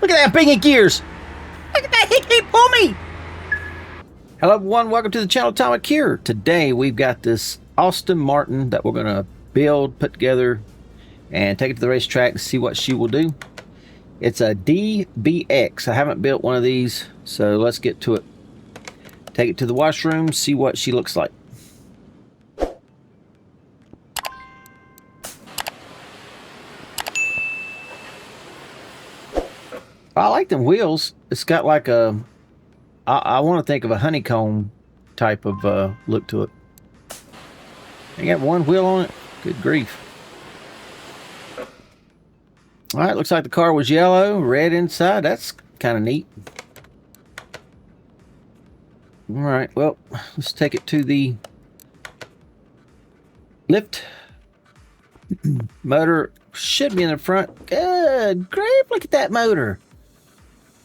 Look at that banging gears. Look at that. He can't pull me. Hello, everyone. Welcome to the channel Atomic here. Today, we've got this Aston Martin that we're going to build, put together, and take it to the racetrack to see what she will do. It's a DBX. I haven't built one of these, so let's get to it. Take it to the washroom, see what she looks like. I like them wheels. It's got like a, I want to think of a honeycomb type of look to it. I got one wheel on it. Good grief. All right, looks like the car was yellow, red inside. That's kind of neat. All right, well, let's take it to the lift. Motor should be in the front. Good grief, look at that motor.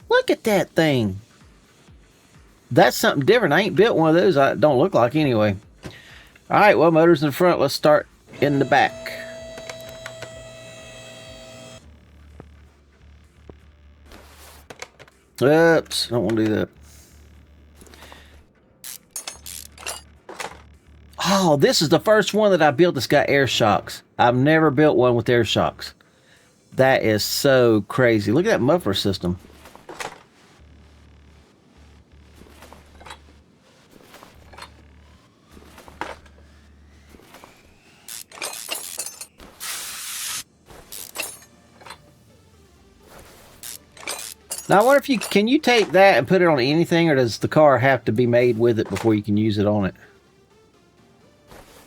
Look at that thing. That's something different. I ain't built one of those. I don't look like anyway. All right, well, motor's in the front. Let's start in the back. Oops, don't want to do that. Oh, this is the first one that I built that's got air shocks. I've never built one with air shocks. That is so crazy. Look at that muffler system. Now, I wonder if can you take that and put it on anything, or does the car have to be made with it before you can use it on it?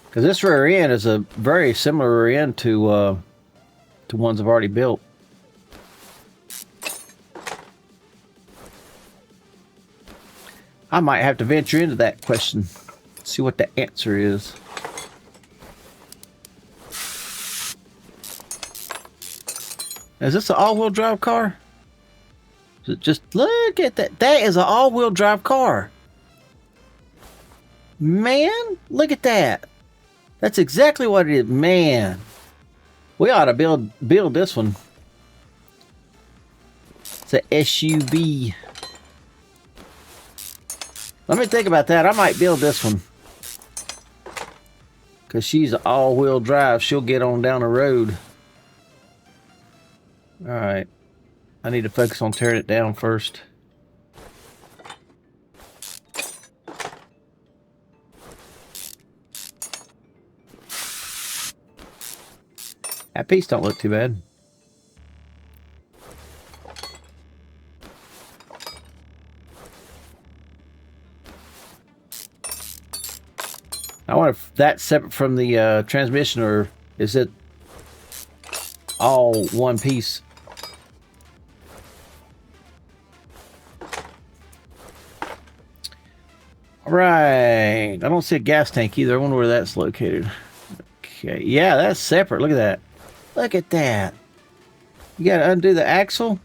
Because this rear end is a very similar rear end to ones I've already built. I might have to venture into that question, see what the answer is. Is this an all-wheel drive car? Just look at that. That is an all-wheel drive car. Man, look at that. That's exactly what it is. Man, we ought to build this one. It's a SUV. Let me think about that. I might build this one. Because she's an all-wheel drive. She'll get on down the road. Alright. I need to focus on tearing it down first. That piece don't look too bad. I wonder if that's separate from the transmission, or is it all one piece? Right. I don't see a gas tank either. I wonder where that's located. Okay. Yeah, that's separate. Look at that. Look at that. You got to undo the axle.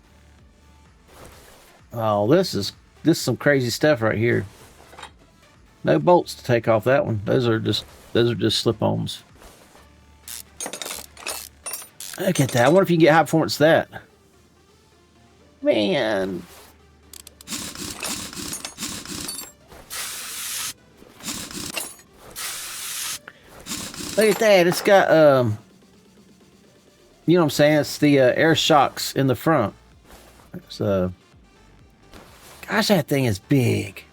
Oh, this is some crazy stuff right here. No bolts to take off that one. Those are just slip-ons. Look at that. I wonder if you can get high performance to that. Man. Look at that. It's got, you know what I'm saying? It's the air shocks in the front. So, gosh, that thing is big.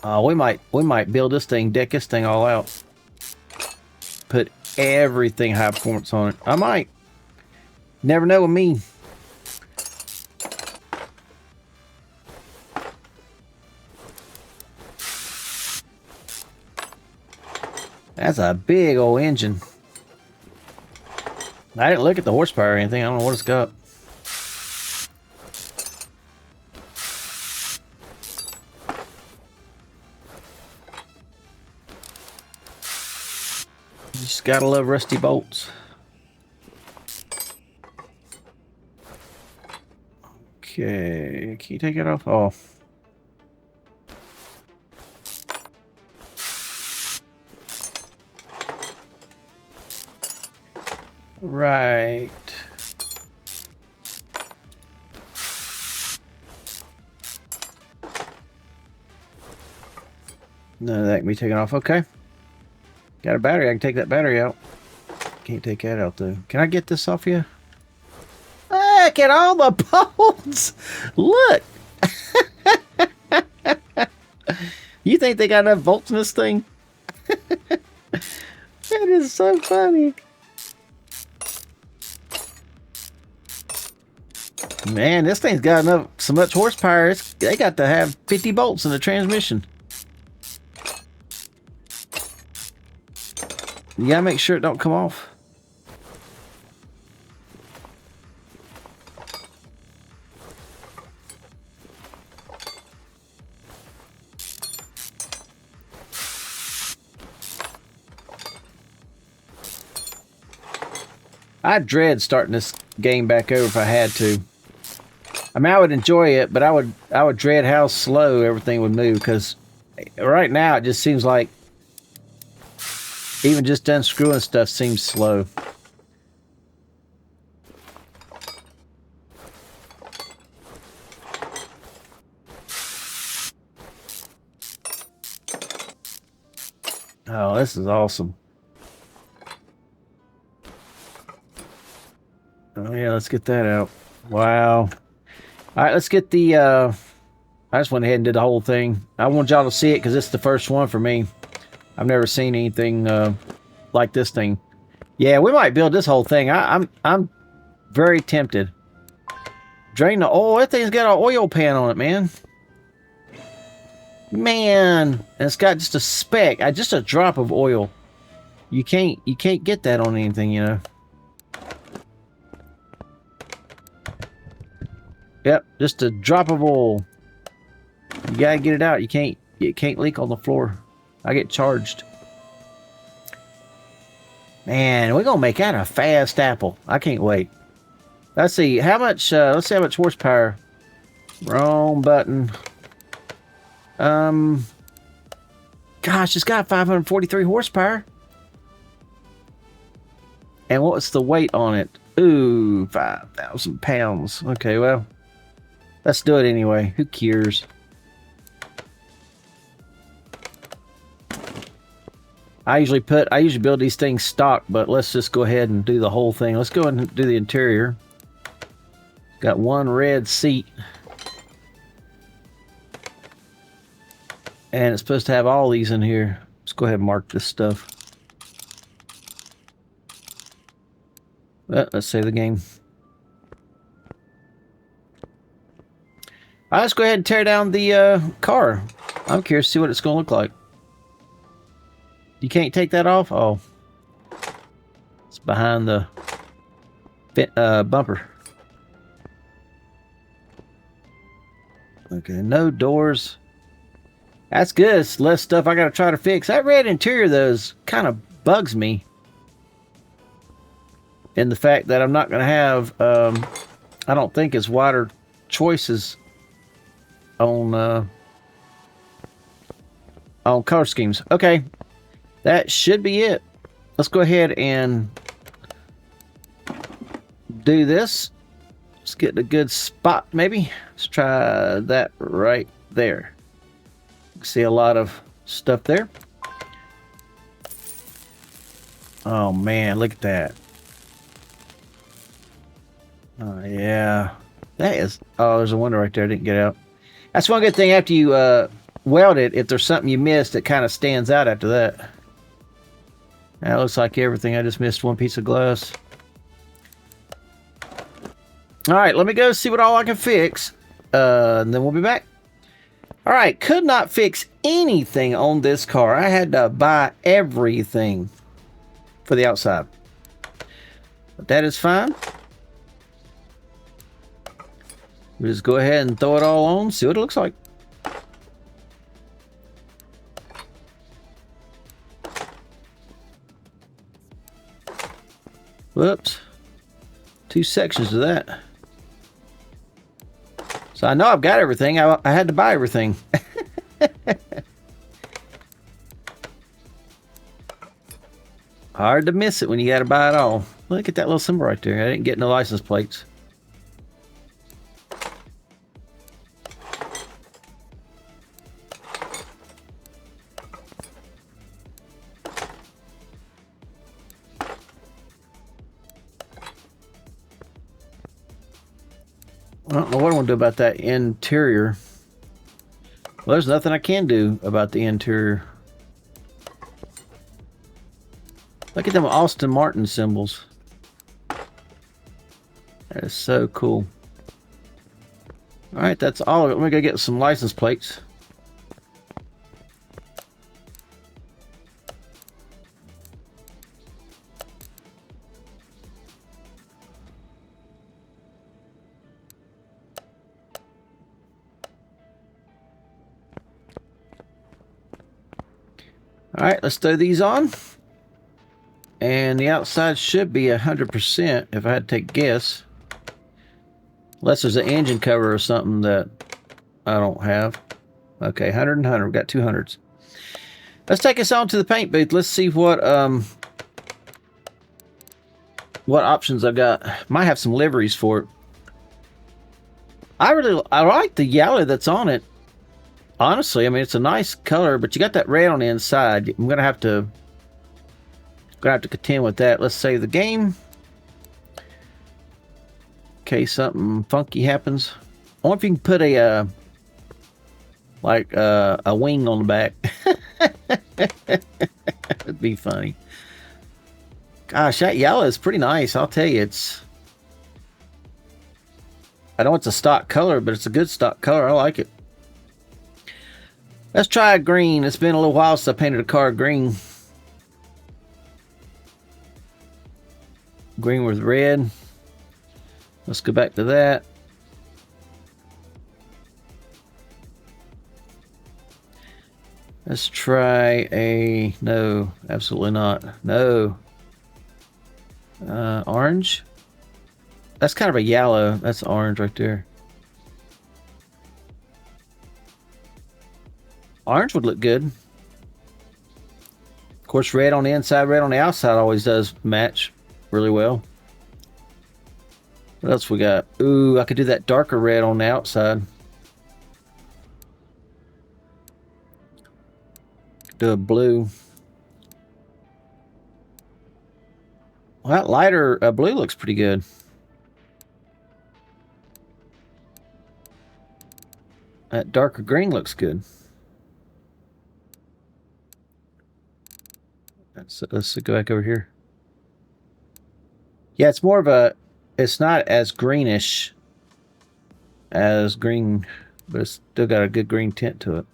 We might build this thing, deck this thing all out. Put everything high performance on it. I might. Never know with me. That's a big old engine. I didn't look at the horsepower or anything. I don't know what it's got. Just gotta love rusty bolts. Okay, can you take it off? Oh. Right. None of that can be taken off. Okay. Got a battery. I can take that battery out. Can't take that out, though. Can I get this off you? Look at all the bolts. Look. You think they got enough bolts in this thing? That is so funny. Man, this thing's got enough, so much horsepower. They got to have 50 bolts in the transmission. You gotta make sure it don't come off. I'd dread starting this game back over if I had to. I mean, I would enjoy it, but I would dread how slow everything would move, because right now it just seems like even just unscrewing stuff seems slow. Oh, this is awesome. Oh yeah, let's get that out. Wow. All right, let's get the, I just went ahead and did the whole thing. I want y'all to see it because it's the first one for me. I've never seen anything like this thing. Yeah, we might build this whole thing. I'm very tempted. Drain the oil. That thing's got an oil pan on it, man. Man, and it's got just a speck, just a drop of oil. You can't get that on anything, you know. Yep, just a drop of oil. You gotta get it out. It can't leak on the floor. I get charged. Man, we're gonna make that a fast apple. I can't wait. Let's see how much. Let's see how much horsepower. Wrong button. Gosh, it's got 543 horsepower. And what's the weight on it? Ooh, 5,000 pounds. Okay, well, let's do it anyway. Who cares? I usually build these things stock, but let's just go ahead and do the whole thing. Let's go ahead and do the interior. Got one red seat. And it's supposed to have all these in here. Let's go ahead and mark this stuff. Well, let's save the game. All right, let's go ahead and tear down the car. I'm curious to see what it's going to look like. You can't take that off? Oh. It's behind the bumper. Okay, no doors. That's good. It's less stuff I got to try to fix. That red interior, though, kind of bugs me. In the fact that I'm not going to have, I don't think, as wider choices on color schemes. Okay, that should be it. Let's go ahead and do this. Let's get a good spot, maybe. Let's try that right there. See a lot of stuff there. Oh man, look at that. Oh yeah, that is. Oh, there's a window right there. I didn't get out. That's one good thing after you weld it. If there's something you missed, it kind of stands out after that. That looks like everything. I just missed one piece of glass. All right, let me go see what all I can fix, and then we'll be back. All right, could not fix anything on this car. I had to buy everything for the outside. But that is fine. We'll just go ahead and throw it all on, see what it looks like. Whoops. 2 sections of that. So I know I've got everything. I had to buy everything. Hard to miss it when you got to buy it all. Look at that little symbol right there. I didn't get no license plates. I don't know what I want to do about that interior. Well, there's nothing I can do about the interior. Look at them Aston Martin symbols. That is so cool. Alright, that's all of it. Let me go get some license plates. Alright, let's throw these on. And the outside should be 100% if I had to take a guess. Unless there's an engine cover or something that I don't have. Okay, 100 and 100. We've got 200s. Let's take us on to the paint booth. Let's see what options I've got. Might have some liveries for it. I like the yellow that's on it. Honestly, I mean, it's a nice color, but you got that red on the inside. I'm gonna have to contend with that. Let's save the game. Okay, something funky happens. I wonder if you can put a a wing on the back. That'd be funny. Gosh, that yellow is pretty nice. I'll tell you, I know it's a stock color, but it's a good stock color. I like it. Let's try green. It's been a little while since I painted a car green. Green with red. Let's go back to that. Let's try a... No, absolutely not. No. Orange. That's kind of a yellow. That's orange right there. Orange would look good. Of course, red on the inside, red on the outside always does match really well. What else we got? Ooh, I could do that darker red on the outside. Do a blue. Well, that lighter blue looks pretty good. That darker green looks good. Let's go back over here. Yeah, it's more of a... It's not as greenish as green, but it's still got a good green tint to it.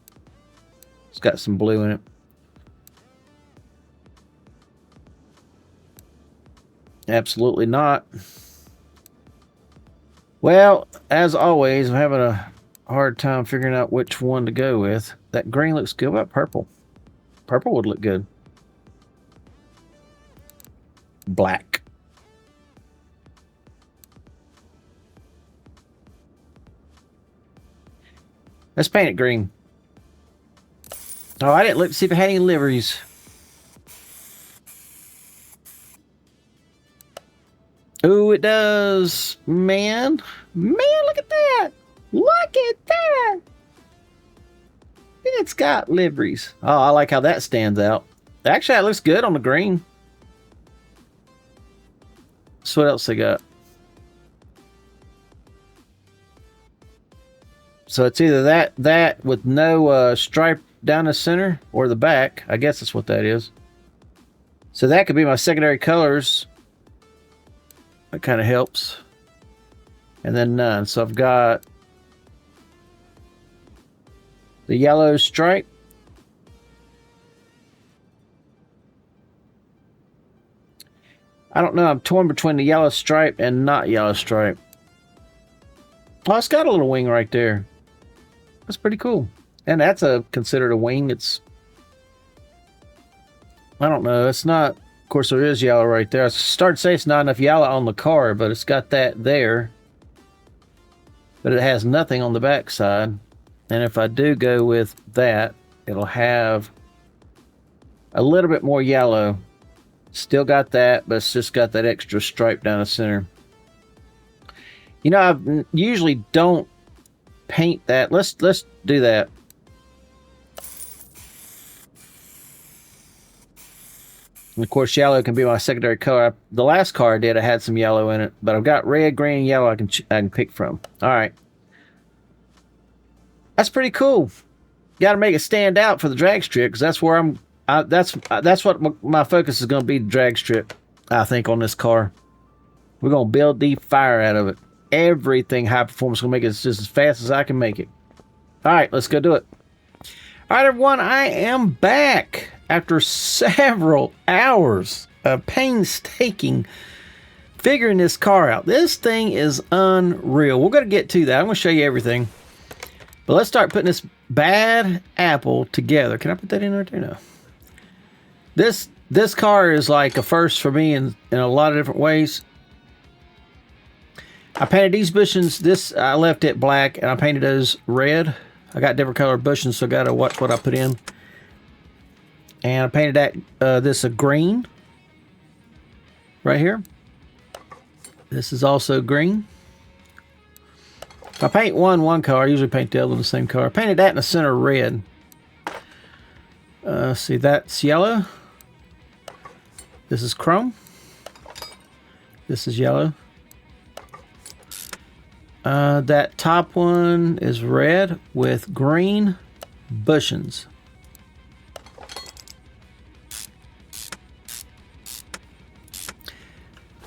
It's got some blue in it. Absolutely not. Well, as always, I'm having a hard time figuring out which one to go with. That green looks good. What about purple? Purple would look good. Black. Let's paint it green. Oh, I didn't look to see if it had any liveries. Oh, it does. Man, look at that. Look at that. It's got liveries. Oh, I like how that stands out. Actually, that looks good on the green. So what else they got? So it's either that with no stripe down the center or the back. I guess that's what that is. So that could be my secondary colors. That kind of helps. And then none. So I've got the yellow stripe. I don't know. I'm torn between the yellow stripe and not yellow stripe. Oh, it's got a little wing right there. That's pretty cool. And that's considered a wing. It's... I don't know. It's not... Of course, there is yellow right there. I started to say it's not enough yellow on the car, but it's got that there. But it has nothing on the back side. And if I do go with that, it'll have a little bit more yellow. Still got that, but it's just got that extra stripe down the center. You know, I usually don't paint that. Let's do that. And of course, yellow can be my secondary color. The last car I did, I had some yellow in it, but I've got red, green, and yellow I can pick from. All right. That's pretty cool. Got to make it stand out for the drag strip, because that's where that's what my focus is going to be, the drag strip, I think, on this car. We're going to build the fire out of it. Everything high performance, going to make it just as fast as I can make it. All right, let's go do it. All right, everyone, I am back after several hours of painstaking figuring this car out. This thing is unreal. We're going to get to that. I'm going to show you everything. But let's start putting this bad apple together. Can I put that in right there? No. This car is like a first for me in a lot of different ways. I painted these bushings. I left it black, and I painted those red. I got different colored bushings, so I got to watch what I put in. And I painted this a green right here. This is also green. If I paint one color, I usually paint the other the same color. I painted that in the center red. See, that's yellow. This is chrome. This is yellow. That top one is red with green bushings.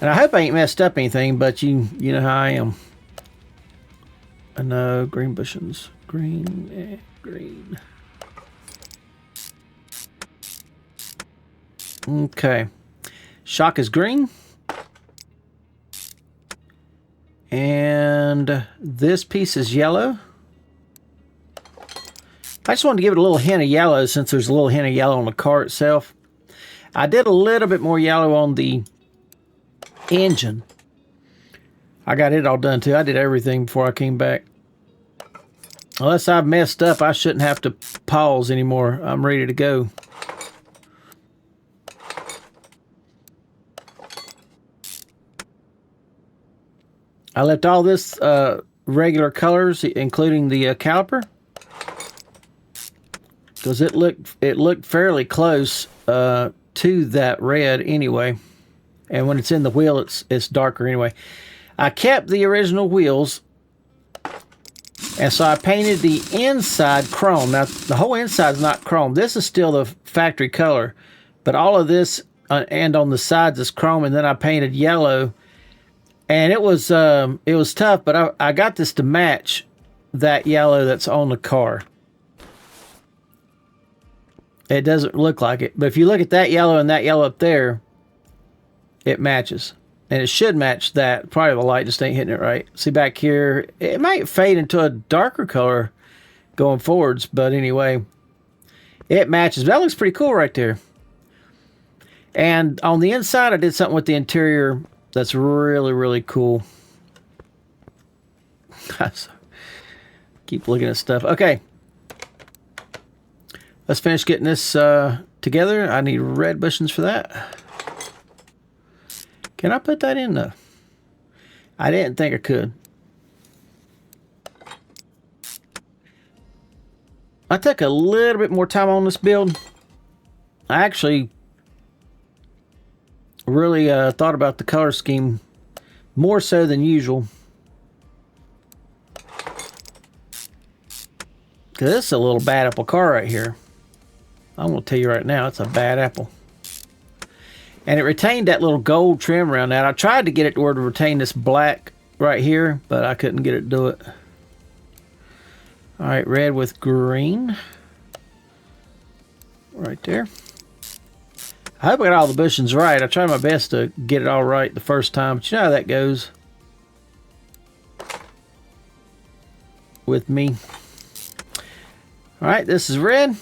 And I hope I ain't messed up anything, but you know how I am. And green bushings. Green. Okay. Shock is green. And this piece is yellow. I just wanted to give it a little hint of yellow since there's a little hint of yellow on the car itself. I did a little bit more yellow on the engine. I got it all done too. I did everything before I came back. Unless I've messed up, I shouldn't have to pause anymore. I'm ready to go. I left all this regular colors, including the caliper, because it looked fairly close to that red anyway. And when it's in the wheel, it's darker anyway. I kept the original wheels, and so I painted the inside chrome. Now the whole inside is not chrome. This is still the factory color, but all of this and on the sides is chrome. And then I painted yellow. And it was tough, but I got this to match that yellow that's on the car. It doesn't look like it, but if you look at that yellow and that yellow up there, it matches. And it should match that. Probably the light just ain't hitting it right. See back here, it might fade into a darker color going forwards, but anyway, it matches. That looks pretty cool right there. And on the inside, I did something with the interior that's really, really cool. Keep looking at stuff. Okay. Let's finish getting this together. I need red bushings for that. Can I put that in though? I didn't think I could. I took a little bit more time on this build. I actually really thought about the color scheme more so than usual. Because this is a little bad apple car right here. I'm going to tell you right now, it's a bad apple. And it retained that little gold trim around that. I tried to get it to where to retain this black right here, but I couldn't get it to do it. All right, red with green. Right there. I hope I got all the bushings right. I tried my best to get it all right the first time, but you know how that goes with me. All right, this is red.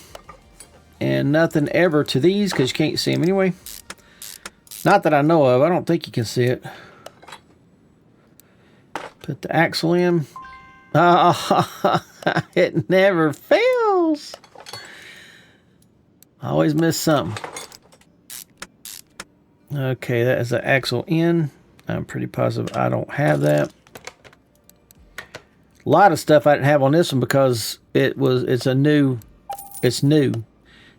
And nothing ever to these because you can't see them anyway. Not that I know of. I don't think you can see it. Put the axle in. Oh, it never fails. I always miss something. Okay, that is the axle in. I'm pretty positive I don't have that. A lot of stuff I didn't have on this one because it's new.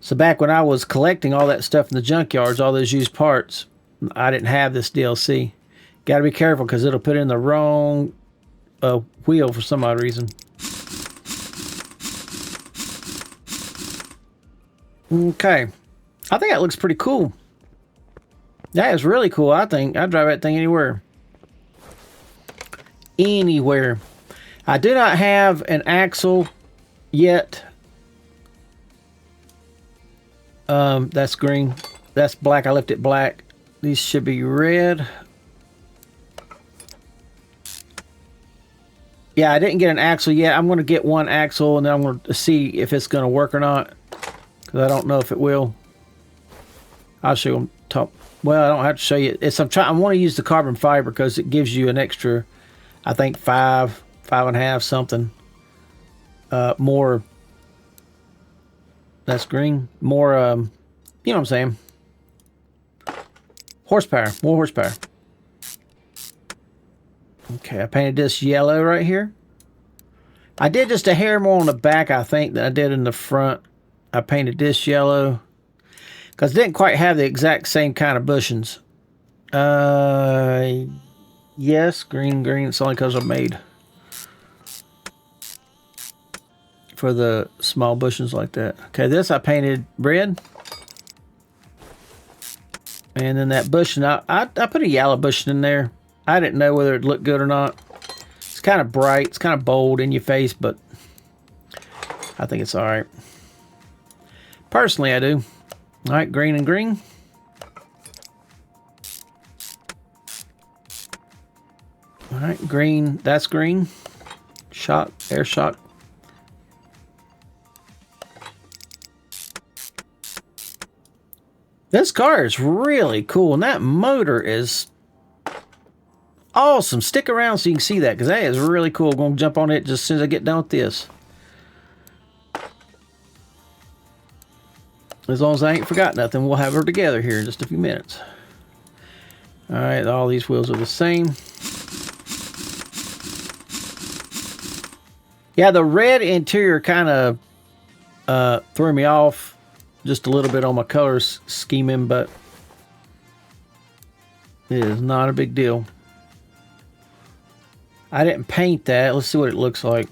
So back when I was collecting all that stuff in the junkyards, all those used parts, I didn't have this DLC. Got to be careful because it'll put in the wrong wheel for some odd reason. Okay. I think that looks pretty cool. That is really cool, I think. I'd drive that thing anywhere. Anywhere. I do not have an axle yet. That's green. That's black. I left it black. These should be red. Yeah, I didn't get an axle yet. I'm going to get one axle and then I'm going to see if it's going to work or not. Because I don't know if it will. I'll show you top. Well, I don't have to show you. I want to use the carbon fiber because it gives you an extra, I think 5.5 something. More. That's green. More, you know what I'm saying. Horsepower. More horsepower. Okay, I painted this yellow right here. I did just a hair more on the back, I think, than I did in the front. I painted this yellow. Because it didn't quite have the exact same kind of bushings. Yes, green. It's only because I made for the small bushings like that. Okay, this I painted red. And then that bushing, I put a yellow bushing in there. I didn't know whether it looked good or not. It's kind of bright. It's kind of bold in your face, but I think it's all right. Personally, I do. All right, green and green. All right, green. That's green. Shock, air shock. This car is really cool, and that motor is awesome. Stick around so you can see that, because that is really cool. I'm going to jump on it just as soon as I get done with this. As long as I ain't forgot nothing, we'll have her together here in just a few minutes. Alright, all these wheels are the same. Yeah, the red interior kind of threw me off just a little bit on my color scheming, but it is not a big deal. I didn't paint that. Let's see what it looks like.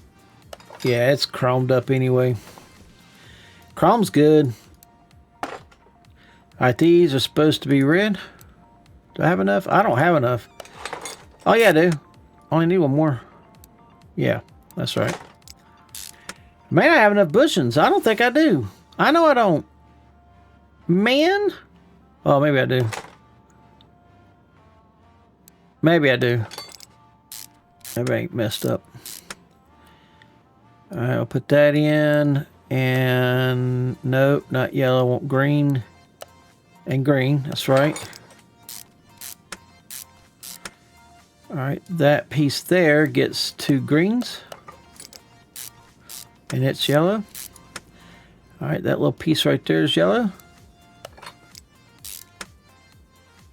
Yeah, it's chromed up anyway. Chrome's good. Alright, these are supposed to be red. Do I have enough? I don't have enough. Oh yeah, I do. Only need one more. Yeah, that's right. May I have enough bushings? I don't think I do. I know I don't. Man. Oh, maybe I do. Maybe I do. Maybe I ain't messed up. Alright, I'll put that in. And nope, not yellow. I want green. And green, that's right. Alright, that piece there gets 2 greens. And it's yellow. Alright, that little piece right there is yellow.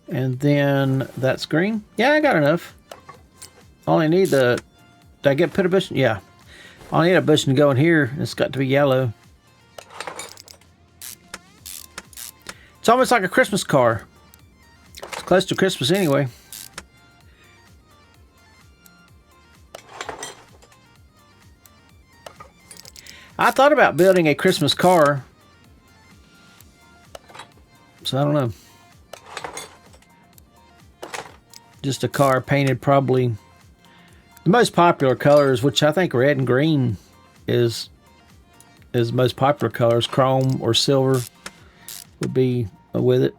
And then that's green. Yeah, I got enough. Only need the... Did I get put a bushing? Yeah. I need a bushing to go in here. It's got to be yellow. It's almost like a Christmas car. It's close to Christmas anyway. I thought about building a Christmas car. So I don't know. Just a car painted probably the most popular colors, which I think red and green is the most popular colors. Chrome or silver would be with it.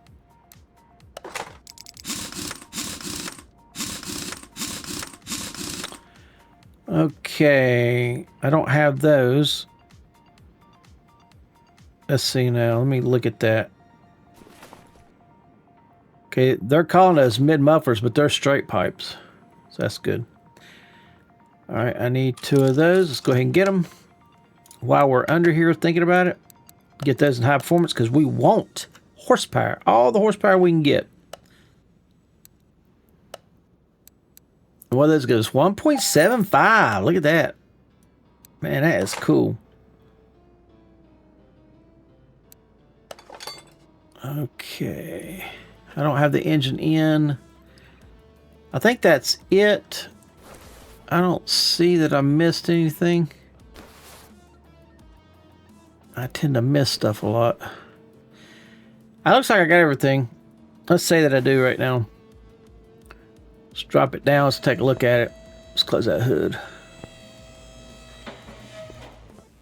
Okay, I don't have those. Let's see now. Let me look at that. Okay, they're calling those mid-mufflers, but they're straight pipes. So that's good. All right, I need 2 of those. Let's go ahead and get them. While we're under here thinking about it, get those in high performance because we want horsepower. All the horsepower we can get. Well, this goes 1.75. Look at that. Man, that is cool. Okay. I don't have the engine in. I think that's it. I don't see that I missed anything. I tend to miss stuff a lot. It looks like I got everything. Let's say that I do right now. Let's drop it down. Let's take a look at it. Let's close that hood.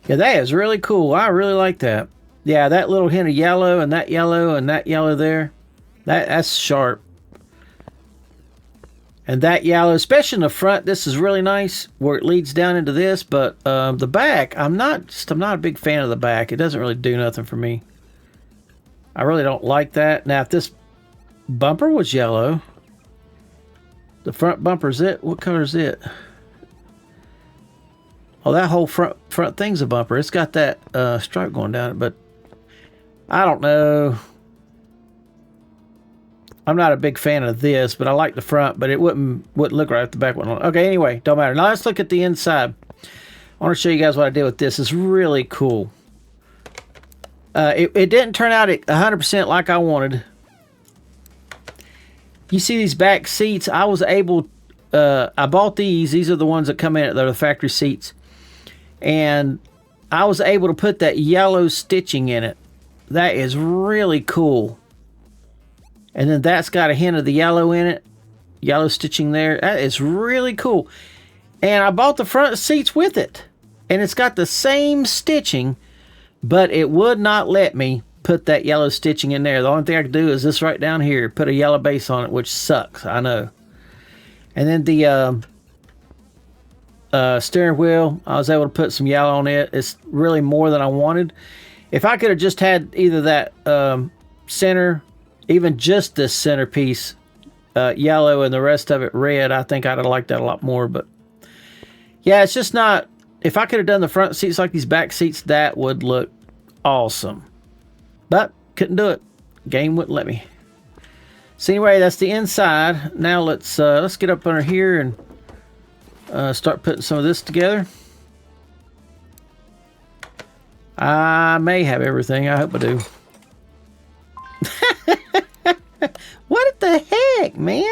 Yeah, that is really cool. I really like that. Yeah, that little hint of yellow and that yellow and that yellow there. That's sharp. And that yellow, especially in the front, this is really nice where it leads down into this. But the back, I'm not a big fan of the back. It doesn't really do nothing for me. I really don't like that. Now, if this bumper was yellow, the front bumper's it. What color is it? Oh, that whole front thing's a bumper. It's got that stripe going down it, but I don't know. I'm not a big fan of this, but I like the front, but it wouldn't look right if the back went on. Okay, anyway, don't matter. Now let's look at the inside. I want to show you guys what I did with this. It's really cool. It didn't turn out 100% like I wanted. You see these back seats? I was able, I bought these. These are the ones that come in. They're the factory seats. And I was able to put that yellow stitching in it. That is really cool. And then that's got a hint of the yellow in it. Yellow stitching there. That is really cool. And I bought the front seats with it. And it's got the same stitching, but it would not let me put that yellow stitching in there. The only thing I could do is this right down here. Put a yellow base on it, which sucks. I know. And then the steering wheel, I was able to put some yellow on it. It's really more than I wanted. If I could have just had either that center, even just this centerpiece yellow and the rest of it red, I think I'd have liked that a lot more. But yeah, it's just not. If I could have done the front seats like these back seats, that would look awesome. But couldn't do it. Game wouldn't let me. So anyway, that's the inside. Now let's get up under here and start putting some of this together. I may have everything. I hope I do. What the heck, man?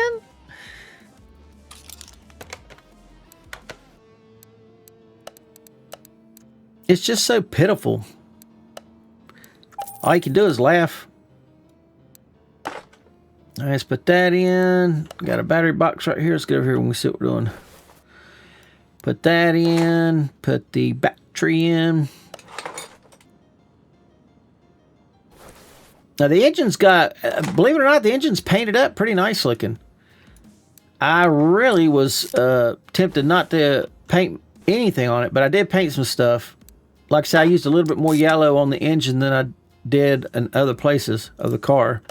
It's just so pitiful. All you can do is laugh. All right, let's put that in. Got a battery box right here. Let's get over here when we see what we're doing. Put that in. Put the battery in. Now the engine's got, believe it or not, the engine's painted up pretty nice looking. I really was tempted not to paint anything on it, but I did paint some stuff. Like I said, I used a little bit more yellow on the engine than I did in other places of the car.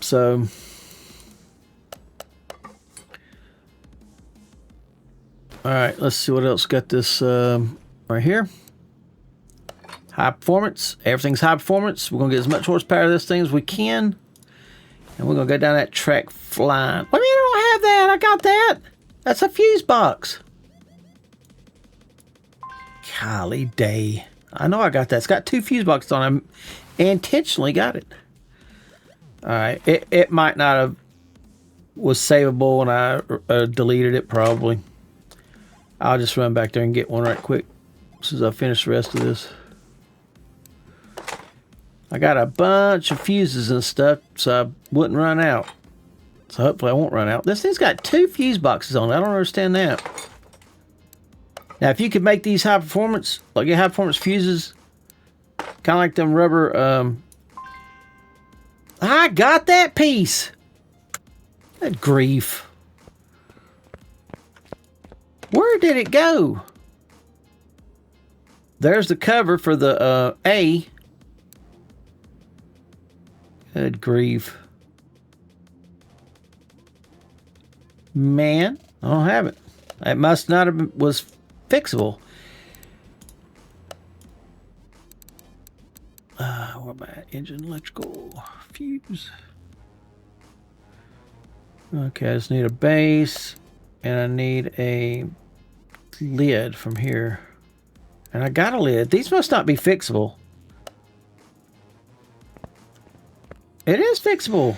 So, all right, let's see what else got this right here. High performance. Everything's high performance. We're going to get as much horsepower of this thing as we can. And we're going to go down that track flying. What do you mean I don't have that? I got that. That's a fuse box. Golly day. I know I got that. It's got 2 fuse boxes on it. I intentionally got it. Alright. It might not have was savable and I deleted it probably. I'll just run back there and get one right quick as soon as I finish the rest of this. I got a bunch of fuses and stuff so I wouldn't run out. So hopefully I won't run out. This thing's got 2 fuse boxes on it. I don't understand that. Now if you could make these high performance, like high performance fuses, kind of like them rubber, I got that piece. Good grief. Where did it go? There's the cover for the A. Good grief. Man, I don't have it. It must not have been, was fixable. Where am I at? Engine electrical fuse. Okay, I just need a base and I need a lid from here. And I got a lid. These must not be fixable. It is fixable.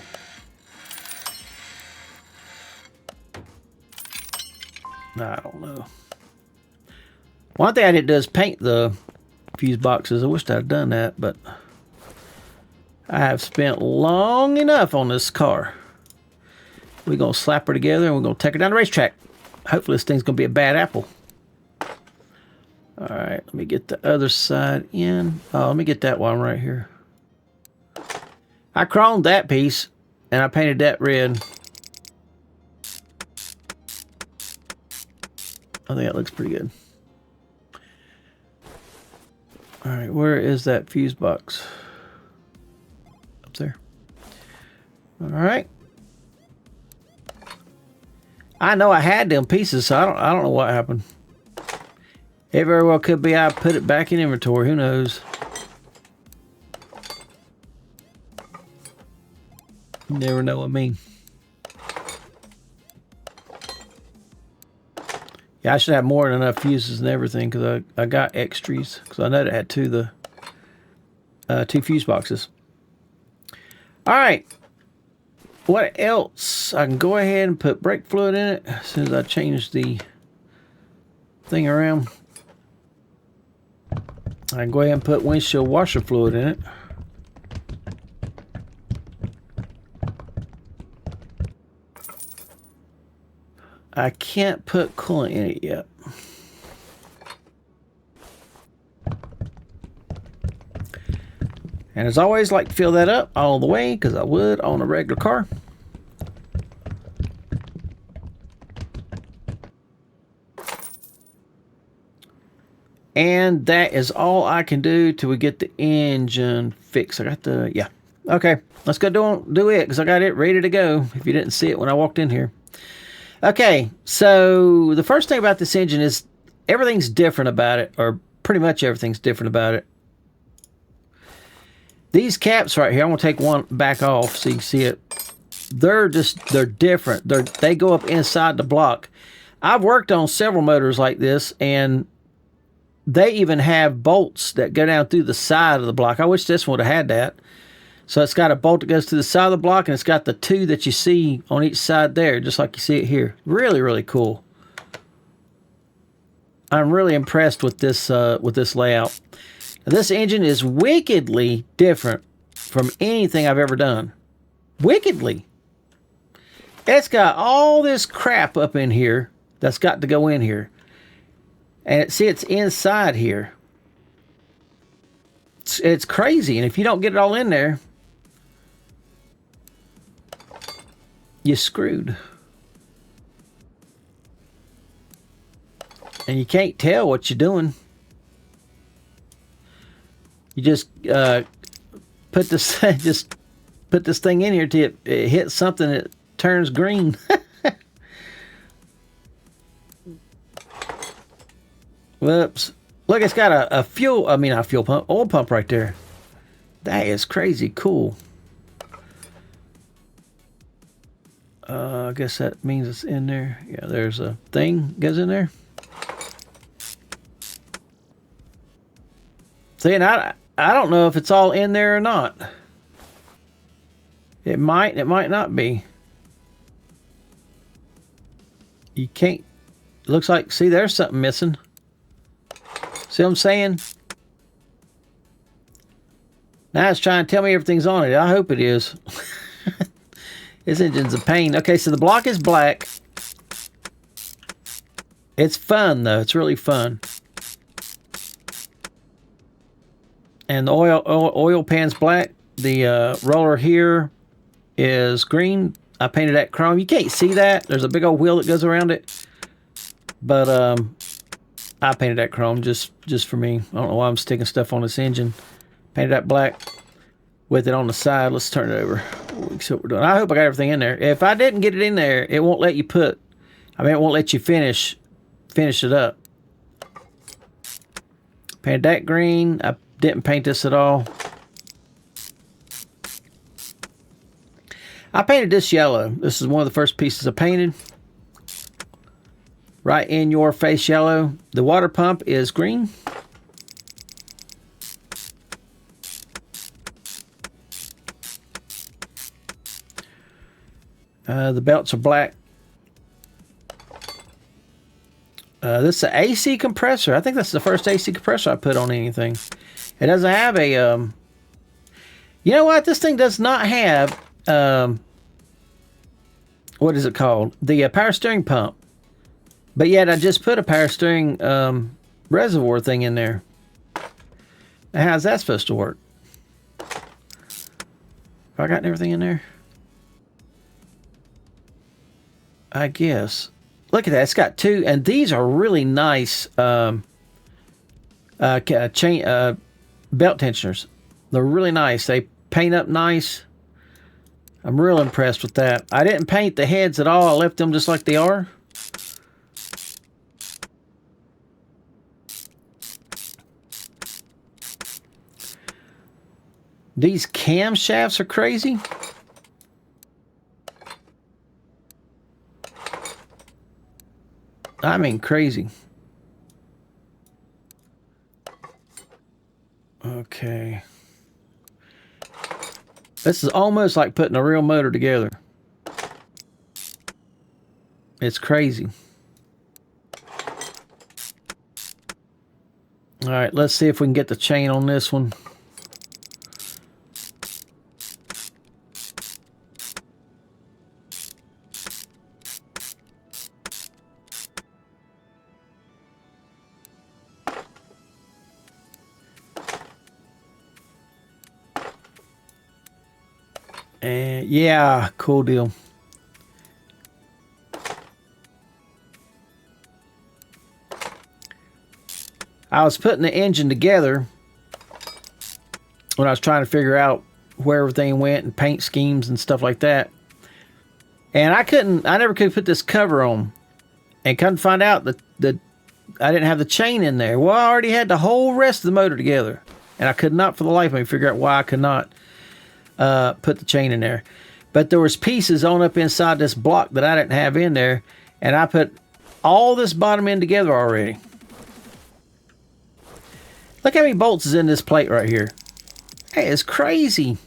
I don't know. One thing I didn't do is paint the fuse boxes. I wished I'd done that, but I have spent long enough on this car. We're going to slap her together and we're going to take her down the racetrack. Hopefully this thing's going to be a bad apple. All right, let me get the other side in. Oh, let me get that one right here. I chromed that piece and I painted that red. I think that looks pretty good. All right, where is that fuse box? Up there. All right. I know I had them pieces, so I don't know what happened. It very well could be I put it back in inventory. Who knows? You never know what I mean. Yeah, I should have more than enough fuses and everything because I got extras because I know it had two fuse boxes. All right. What else? I can go ahead and put brake fluid in it as soon as I change the thing around. I can go ahead and put windshield washer fluid in it. I can't put coolant in it yet. And as always, like to fill that up all the way because I would on a regular car. And that is all I can do till we get the engine fixed. I got the, yeah. Okay, let's go do it because I got it ready to go if you didn't see it when I walked in here. Okay, so the first thing about this engine is everything's different about it, or pretty much everything's different about it. These caps right here, I'm going to take one back off so you can see it. They're different. They go up inside the block. I've worked on several motors like this, and they even have bolts that go down through the side of the block. I wish this one would have had that. So it's got a bolt that goes to the side of the block, and it's got the two that you see on each side there, just like you see it here. Really, really cool. I'm really impressed with this layout. Now, this engine is wickedly different from anything I've ever done. Wickedly. It's got all this crap up in here that's got to go in here. And see, it's inside here. It's crazy. And if you don't get it all in there, you're screwed. And you can't tell what you're doing. You just put this thing in here till it hits something that turns green. Whoops. Look, it's got a oil pump right there. That is crazy cool. I guess that means it's in there. Yeah, there's a thing goes in there. See, and I don't know if it's all in there or not. It might not be. You can't, it looks like, see, there's something missing. See what I'm saying? Now it's trying to tell me everything's on it. I hope it is. This engine's a pain. Okay, so the block is black. It's fun, though. It's really fun. And the oil pan's black. The roller here is green. I painted that chrome. You can't see that. There's a big old wheel that goes around it. But I painted that chrome just for me. I don't know why I'm sticking stuff on this engine. Painted that black with it on the side. Let's turn it over. See what we're doing. I hope I got everything in there. If I didn't get it in there, it won't let you it won't let you finish it up. Painted that green. I didn't paint this at all. I painted this yellow. This is one of the first pieces I painted. Right in your face yellow. The water pump is green. The belts are black. This is an AC compressor. I think that's the first AC compressor I put on anything. It doesn't have a... you know what? This thing does not have... what is it called? The power steering pump. But yet I just put a power steering reservoir thing in there. Now, how's that supposed to work? Have I gotten everything in there? I guess. Look at that. It's got two, and these are really nice chain belt tensioners. They're really nice. They paint up nice. I'm real impressed with that. I didn't paint the heads at all. I left them just like they are. These camshafts are crazy. I mean, crazy. Okay. This is almost like putting a real motor together. It's crazy. All right, let's see if we can get the chain on this one. And yeah, cool deal. I was putting the engine together when I was trying to figure out where everything went and paint schemes and stuff like that. And I never could put this cover on. And come to find out that I didn't have the chain in there. Well, I already had the whole rest of the motor together. And I could not for the life of me figure out why I could not put the chain in there. But there was pieces on up inside this block that I didn't have in there. And I put all this bottom end together already. Look how many bolts is in this plate right here. Hey, it's crazy.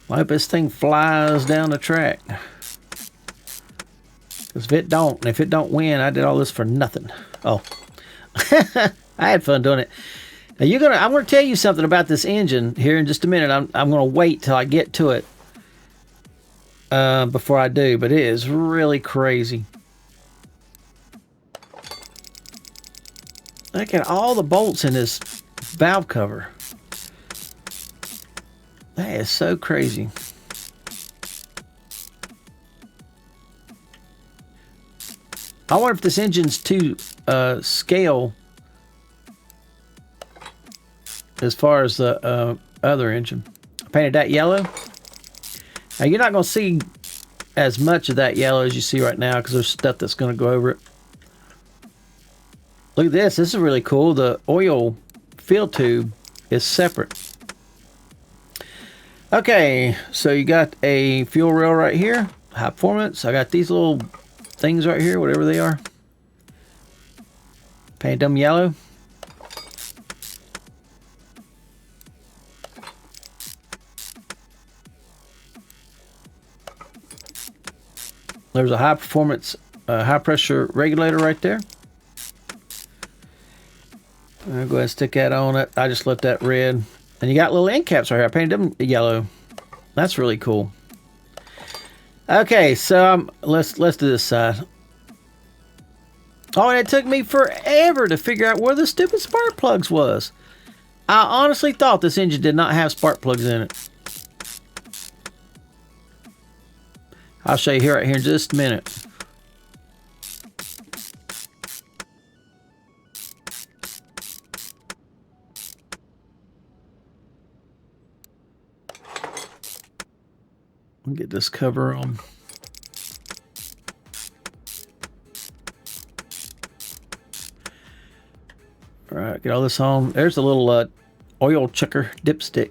I hope this thing flies down the track. Because if it don't, and if it don't win, I did all this for nothing. Oh, I had fun doing it. Now I'm going to tell you something about this engine here in just a minute. I'm going to wait till I get to it before I do, but it is really crazy. Look at all the bolts in this valve cover. That is so crazy. I wonder if this engine's to scale as far as the other engine. I painted that yellow. Now you're not going to see as much of that yellow as you see right now because there's stuff that's going to go over it. Look at this. This is really cool. The oil fill tube is separate. Okay, so you got a fuel rail right here. High performance. I got these little things right here, whatever they are. Paint them yellow. There's a high performance, high pressure regulator right there. I'll go ahead and stick that on it. I just left that red. And you got little end caps right here. I painted them yellow. That's really cool. Okay, so let's do this side. Oh, and it took me forever to figure out where the stupid spark plugs was. I honestly thought this engine did not have spark plugs in it. I'll show you here right here in just a minute. I'll get this cover on. All right, get all this on. There's a little oil checker dipstick.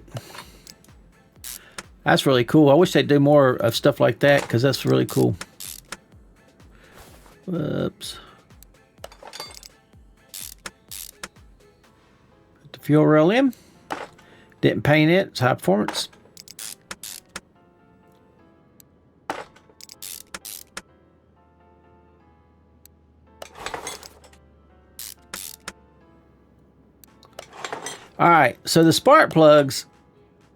That's really cool. I wish they'd do more of stuff like that because that's really cool. Oops. Put the fuel rail in. Didn't paint it. It's high performance. All right, so the spark plugs,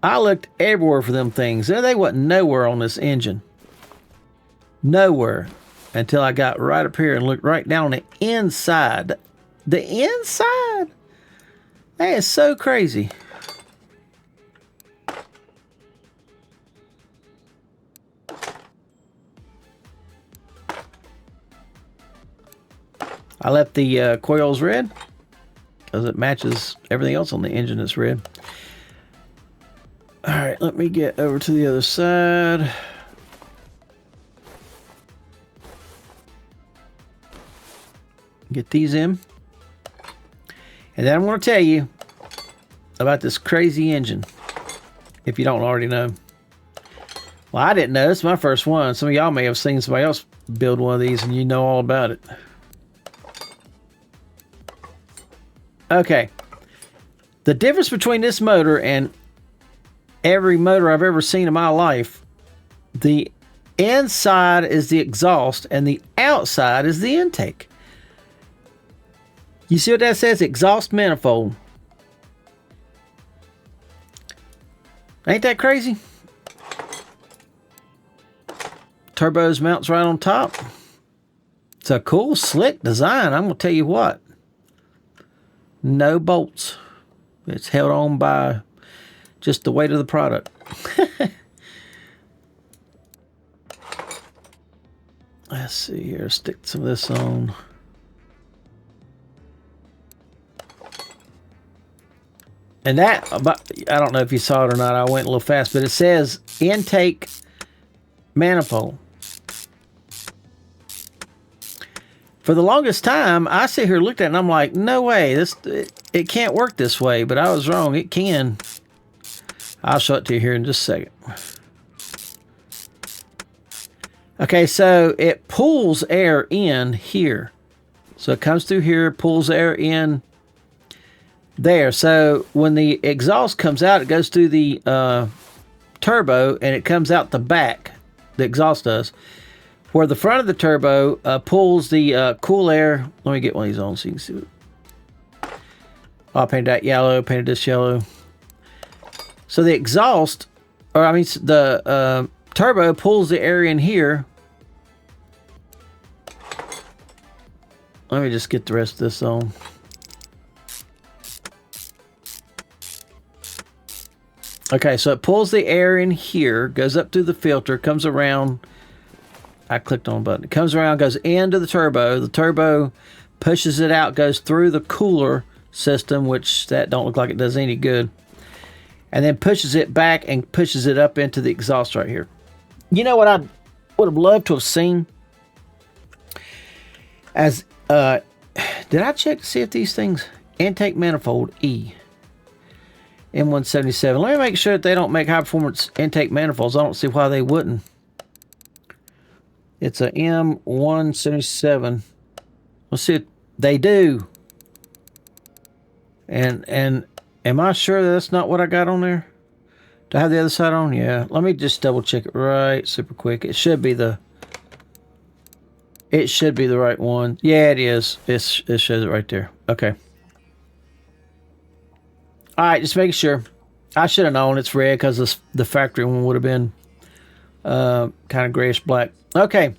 I looked everywhere for them things. They wasn't nowhere on this engine. Nowhere. Until I got right up here and looked right down on the inside. The inside? That is so crazy. I left the coils red because it matches everything else on the engine that's red. All right, let me get over to the other side. Get these in. And then I'm going to tell you about this crazy engine, if you don't already know. Well, I didn't know. It's my first one. Some of y'all may have seen somebody else build one of these and you know all about it. Okay. The difference between this motor and every motor I've ever seen in my life, the inside is the exhaust and the outside is the intake. You see what that says? Exhaust manifold. Ain't that crazy? Turbos mounts right on top. It's a cool, slick design. I'm going to tell you what. No bolts. It's held on by just the weight of the product. Let's see here. Stick some of this on. And that, I don't know if you saw it or not. I went a little fast, but it says intake manifold. For the longest time, I sit here, looked at it, and I'm like, no way, it can't work this way. But I was wrong. It can. I'll show it to you here in just a second. Okay, so it pulls air in here. So it comes through here, pulls air in there. So when the exhaust comes out, it goes through the turbo, and it comes out the back. The exhaust does. Where the front of the turbo pulls the cool air. Let me get one of these on so you can see it. Oh, I painted that yellow, painted this yellow. So the exhaust, or I mean the turbo pulls the air in here. Let me just get the rest of this on. Okay, so it pulls the air in here, goes up through the filter, comes around. I clicked on a button. It comes around, goes into the turbo. The turbo pushes it out, goes through the cooler system, which that don't look like it does any good. And then pushes it back and pushes it up into the exhaust right here. You know what I would have loved to have seen? As did I check to see if these things intake manifold E M177. Let me make sure that they don't make high performance intake manifolds. I don't see why they wouldn't. It's a M177. Let's see if they do. And am I sure that's not what I got on there? Do I have the other side on? Yeah. Let me just double check it right super quick. It should be the right one. Yeah, it is. It shows it right there. Okay. All right, just making sure. I should have known it's red because the factory one would have been kind of grayish black. Okay.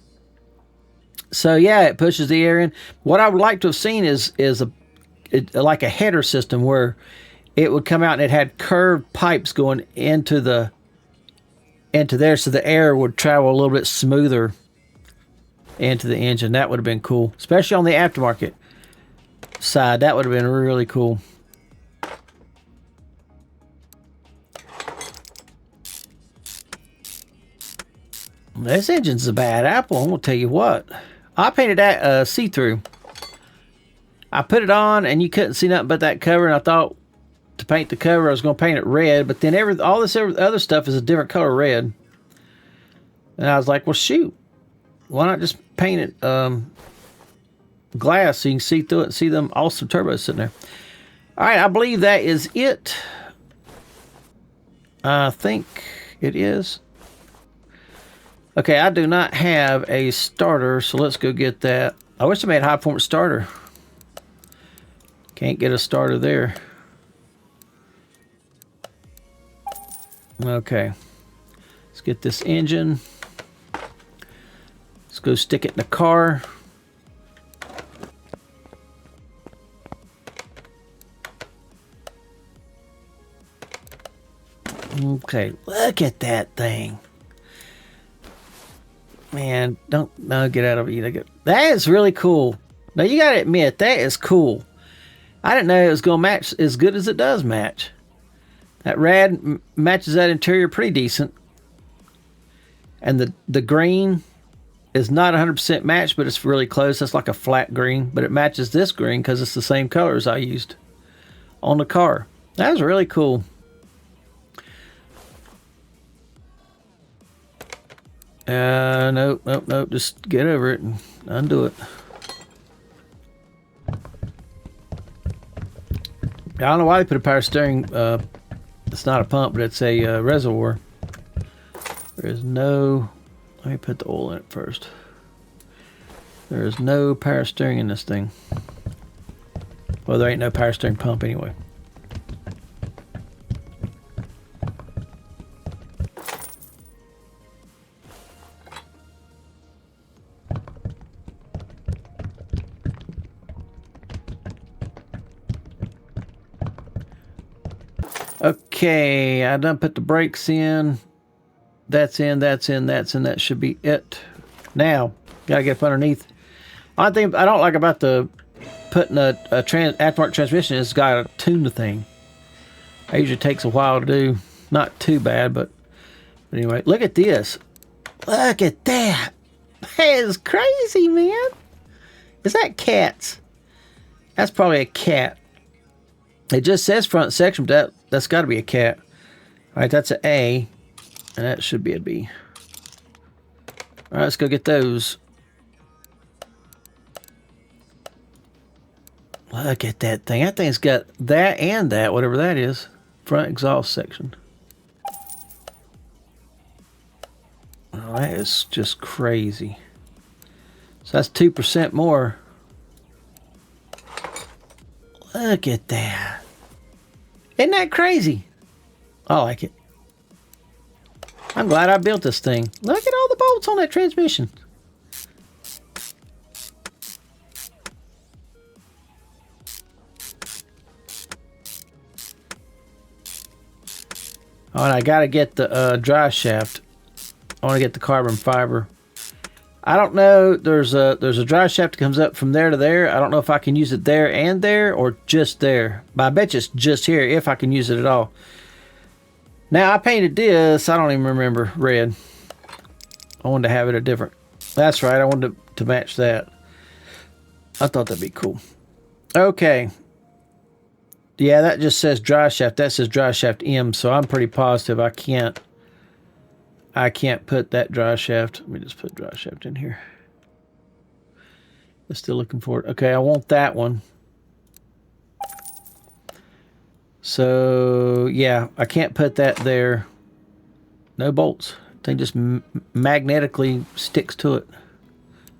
So yeah, it pushes the air in. What I would like to have seen is like a header system where it would come out and it had curved pipes going into there, so the air would travel a little bit smoother into the engine. That would have been cool, especially on the aftermarket side. That would have been really cool. This engine's a bad apple, I'm gonna tell you what. I painted that see-through. I put it on and you couldn't see nothing but that cover, and I thought, to paint the cover, I was going to paint it red, but then all this other stuff is a different color red. And I was like, well, shoot, why not just paint it glass so you can see through it and see them awesome turbos sitting there. All right, I believe that is it. I think it is. Okay, I do not have a starter, so let's go get that. I wish I made a high performance starter. Can't get a starter there. Okay, let's get this engine. Let's go stick it in the car. Okay, look at that thing. Man, no, get out of it. That is really cool. Now, you got to admit, that is cool. I didn't know it was going to match as good as it does match. That rad matches that interior pretty decent. And the green is not 100% matched, but it's really close. That's like a flat green, but it matches this green because it's the same colors I used on the car. That was really cool. Nope. Just get over it and undo it. I don't know why they put a power steering. It's not a pump, but it's a reservoir. There is no. Let me put the oil in it first. There is no power steering in this thing. Well, there ain't no power steering pump anyway. Okay, I done put the brakes in. That's in. That should be it. Now, gotta get up underneath. One thing I don't like about the putting a aftermarket transmission is it's gotta tune the thing. It usually takes a while to do. Not too bad, but anyway, look at this. Look at that. That is crazy, man. Is that cats? That's probably a cat. It just says front section, but that's got to be a cat. All right, that's an A, and that should be a B. All right, let's go get those. Look at that thing. That thing's got that and that, whatever that is. Front exhaust section. Oh, that is just crazy. So that's 2% more. Look at that. Isn't that crazy? I like it. I'm glad I built this thing. Look at all the bolts on that transmission. Oh, and I gotta get the dry shaft. I want to get the carbon fiber. I don't know. There's a dry shaft that comes up from there to there. I don't know if I can use it there and there or just there. But I bet you it's just here if I can use it at all. Now I painted this. I don't even remember red. I wanted to have it a different. That's right. I wanted to match that. I thought that'd be cool. Okay. Yeah, that just says dry shaft. That says dry shaft M. So I'm pretty positive I can't put that dry shaft. Let me just put dry shaft in here. I'm still looking for it. Okay, I want that one. So, yeah, I can't put that there. No bolts. The thing just magnetically sticks to it.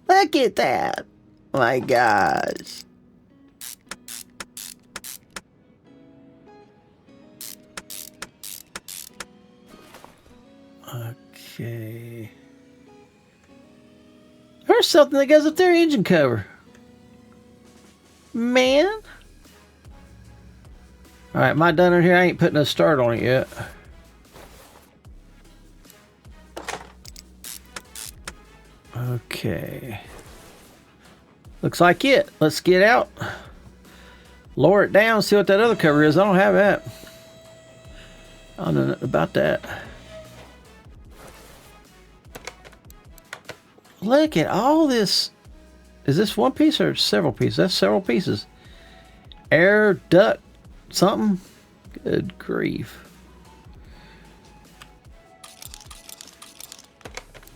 Look at that. My gosh. Okay. There's something that goes up there, engine cover. Man. Alright, am I done in here? I ain't putting a start on it yet. Okay. Looks like it. Let's get out. Lower it down, see what that other cover is. I don't have that. I don't know nothing about that. Look at all this. Is this one piece or several pieces? That's several pieces. Air duct something. Good grief.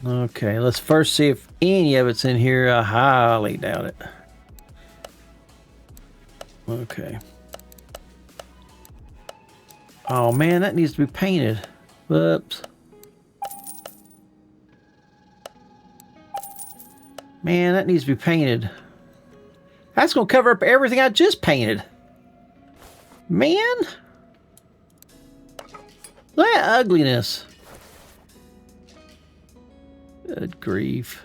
Okay, let's first see if any of it's in here. I highly doubt it. Okay. Oh man, that needs to be painted. Whoops. Man, that needs to be painted. That's going to cover up everything I just painted. Man. Look at that ugliness. Good grief.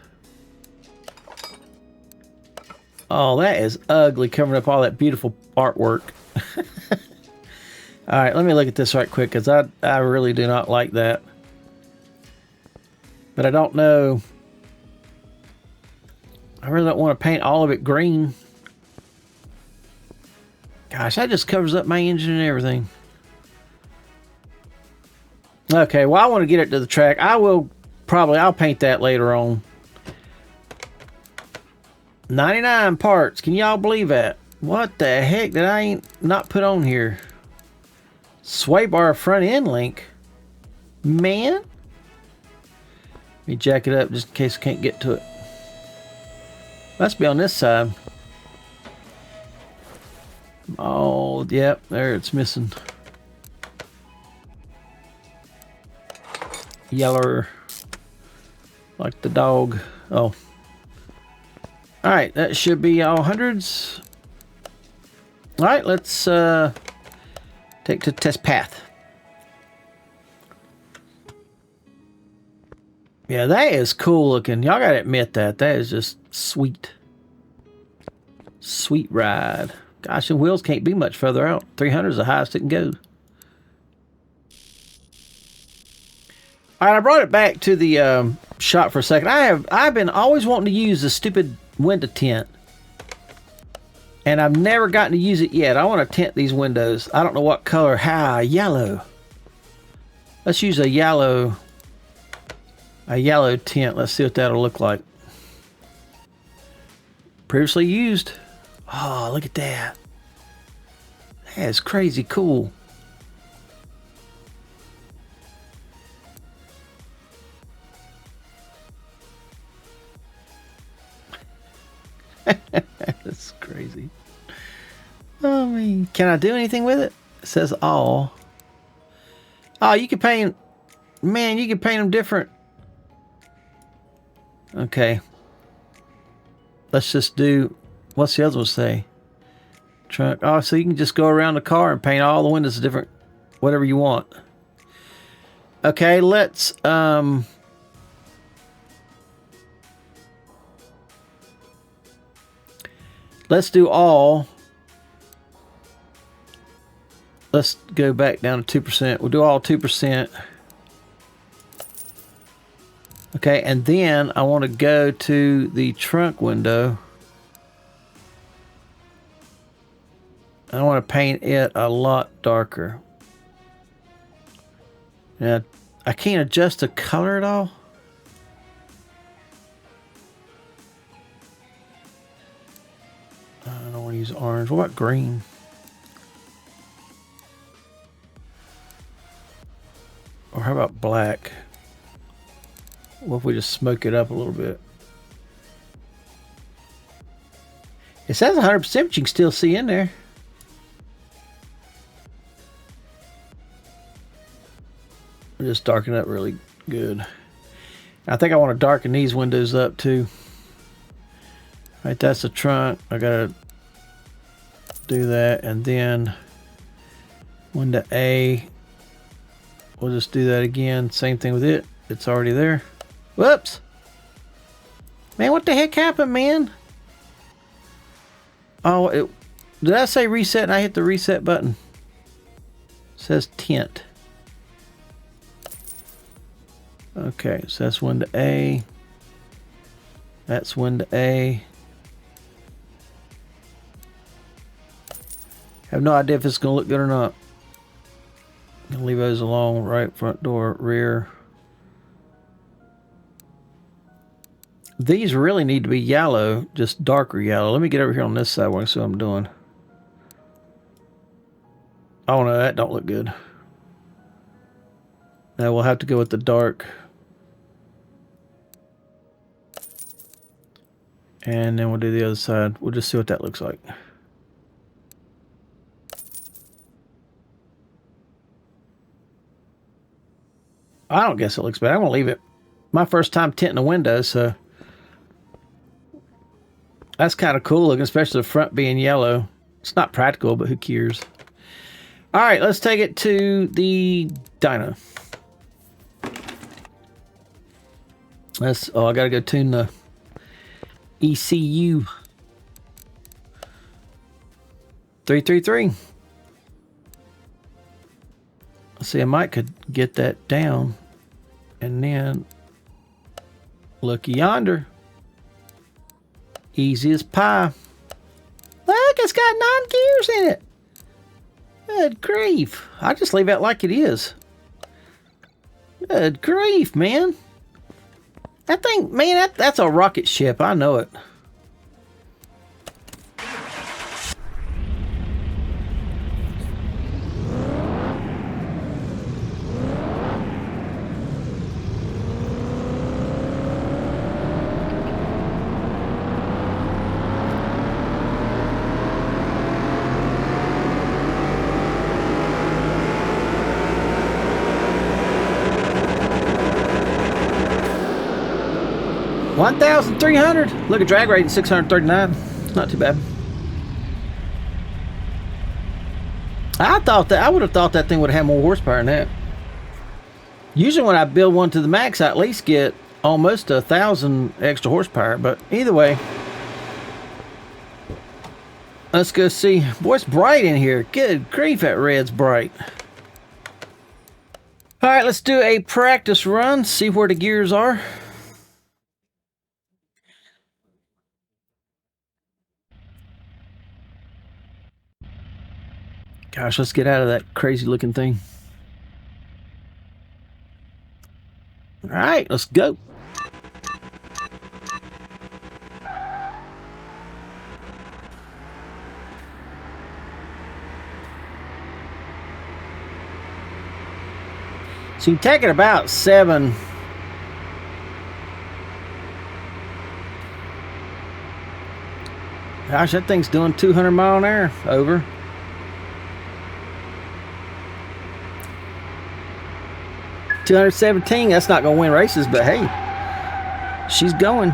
Oh, that is ugly, covering up all that beautiful artwork. Alright, let me look at this right quick, because I really do not like that. But I don't know. I really don't want to paint all of it green. Gosh, that just covers up my engine and everything. Okay, well, I want to get it to the track. I'll paint that later on. 99 parts. Can y'all believe that? What the heck did I not put on here? Sway bar front end link. Man. Let me jack it up just in case I can't get to it. Must be on this side. Oh, yep, there it's missing. Yeller. Like the dog. Oh. Alright, that should be all hundreds. Alright, let's take to test path. Yeah, that is cool looking. Y'all gotta admit that. That is just sweet. Sweet ride. Gosh, the wheels can't be much further out. 300 is the highest it can go. Alright, I brought it back to the shop for a second. I've been always wanting to use the stupid window tint. And I've never gotten to use it yet. I want to tint these windows. I don't know what color. Yellow. Let's use a yellow tint. Let's see what that'll look like. Previously used. Oh, look at that. That is crazy cool. That's crazy. I mean, can I do anything with it? It says all. Oh, you can paint. Man, you can paint them different. Okay. Let's just do. What's the other one say? Trunk. Oh, so you can just go around the car and paint all the windows different, whatever you want. Okay, let's do all. Let's go back down to 2%. We'll do all 2%. Okay, and then I want to go to the trunk window. I want to paint it a lot darker. Now, I can't adjust the color at all. I don't want to use orange. What about green? Or how about black? What if we just smoke it up a little bit? It says 100%, but you can still see in there. We'll just darken up really good. I think I want to darken these windows up too. Right, that's the trunk. I gotta do that, and then window A. We'll just do that again. Same thing with it. It's already there. Whoops! Man, what the heck happened, man? Oh, did I say reset and I hit the reset button? It says tint. Okay, so that's window A. That's window A. I have no idea if it's going to look good or not. I'm going to leave those alone. Right, front door, rear. These really need to be yellow, just darker yellow. Let me get over here on this side where I see what I'm doing. Oh no, that don't look good. Now we'll have to go with the dark. And then we'll do the other side. We'll just see what that looks like. I don't guess it looks bad. I'm going to leave it. My first time tinting a window, so that's kind of cool looking, especially the front being yellow. It's not practical, but who cares? All right, let's take it to the dyno. I got to go tune the ECU. 333. See, I might could get that down, and then look yonder. Easy as pie. Look, it's got 9 gears in it. Good grief. I just leave that like it is. Good grief, man. That thing, man, that's a rocket ship. I know it. $1,300. Look at drag rating 639. It's not too bad. I would have thought that thing would have had more horsepower than that. Usually when I build one to the max, I at least get almost 1,000 extra horsepower. But either way, let's go see. Boy, it's bright in here. Good grief, that red's bright. All right, let's do a practice run. See where the gears are. Gosh, let's get out of that crazy looking thing. All right, let's go. So you take it about 7. Gosh, that thing's doing 200 mile an hour over. $217. That's not gonna win races, but hey, she's going.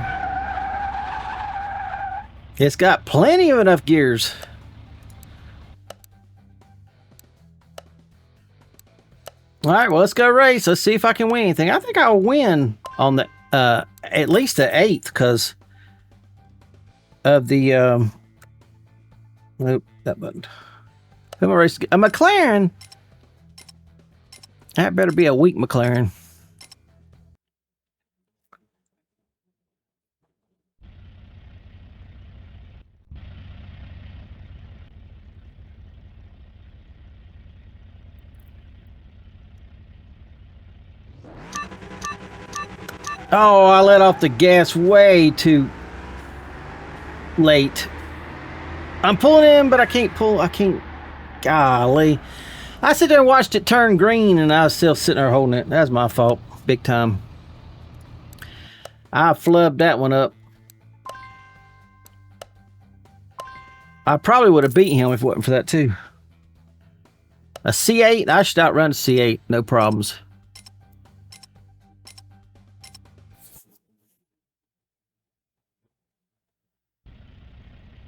It's got plenty of enough gears. All right, well, let's go race. Let's see if I can win anything. I think I'll win on the at least the 8th because of the nope, that button. Who am I racing? A McLaren. That better be a weak McLaren. Oh, I let off the gas way too late. I'm pulling in, but I can't pull. I can't. Golly. I sit there and watched it turn green, and I was still sitting there holding it. That's my fault. Big time. I flubbed that one up. I probably would have beaten him if it wasn't for that, too. A C8? I should outrun a C8. No problems.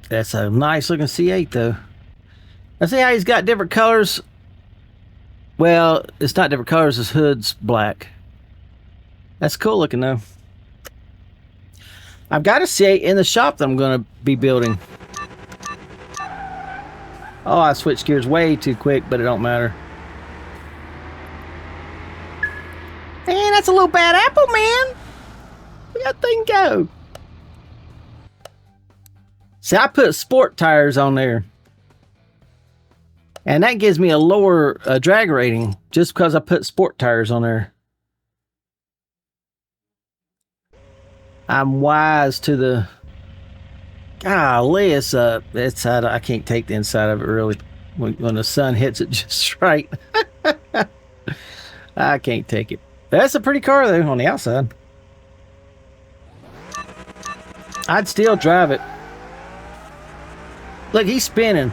That's a nice looking C8, though. I see how he's got different colors. Well, it's not different colors. His hood's black. That's cool looking, though. I've got a C8 in the shop that I'm going to be building. Oh, I switched gears way too quick, but it don't matter. Man, that's a little bad apple, man. Where that thing go? See, I put sport tires on there. And that gives me a lower drag rating just because I put sport tires on there. I'm wise to the... Golly, I can't take the inside of it really. when the sun hits it just right. I can't take it. That's a pretty car though on the outside. I'd still drive it. Look, he's spinning.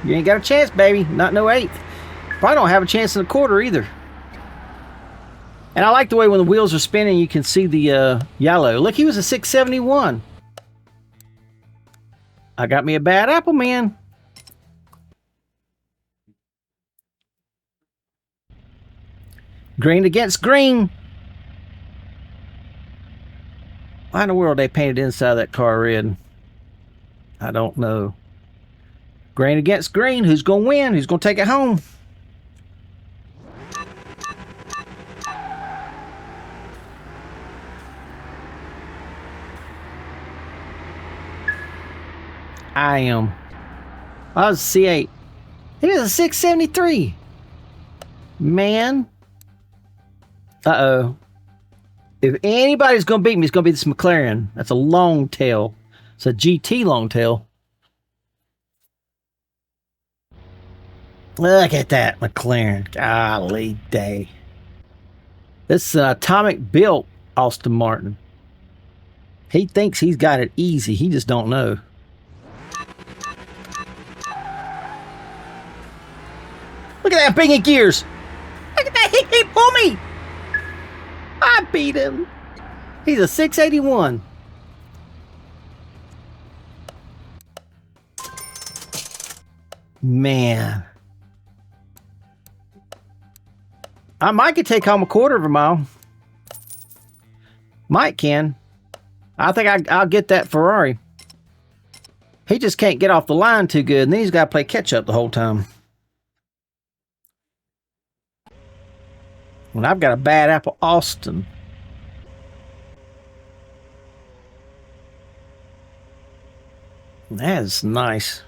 You ain't got a chance, baby. Not no eighth. Probably don't have a chance in a quarter either. And I like the way when the wheels are spinning, you can see the yellow. Look, he was a 671. I got me a bad apple, man. Green against green. Why in the world they painted inside that car red? I don't know. Green against green. Who's going to win? Who's going to take it home? I am. I was a C8. He was a 673. Man. Uh-oh. If anybody's going to beat me, it's going to be this McLaren. That's a long tail. It's a GT long tail. Look at that McLaren. Golly day. This is an atomic built Aston Martin. He thinks he's got it easy. He just don't know. Look at that big in gears. Look at that. He can't pull me. I beat him. He's a 681. Man. I might could take home a quarter of a mile. Mike can. I think I'll get that Ferrari. He just can't get off the line too good, and then he's got to play catch up the whole time. When I've got a bad apple Austin. That is nice.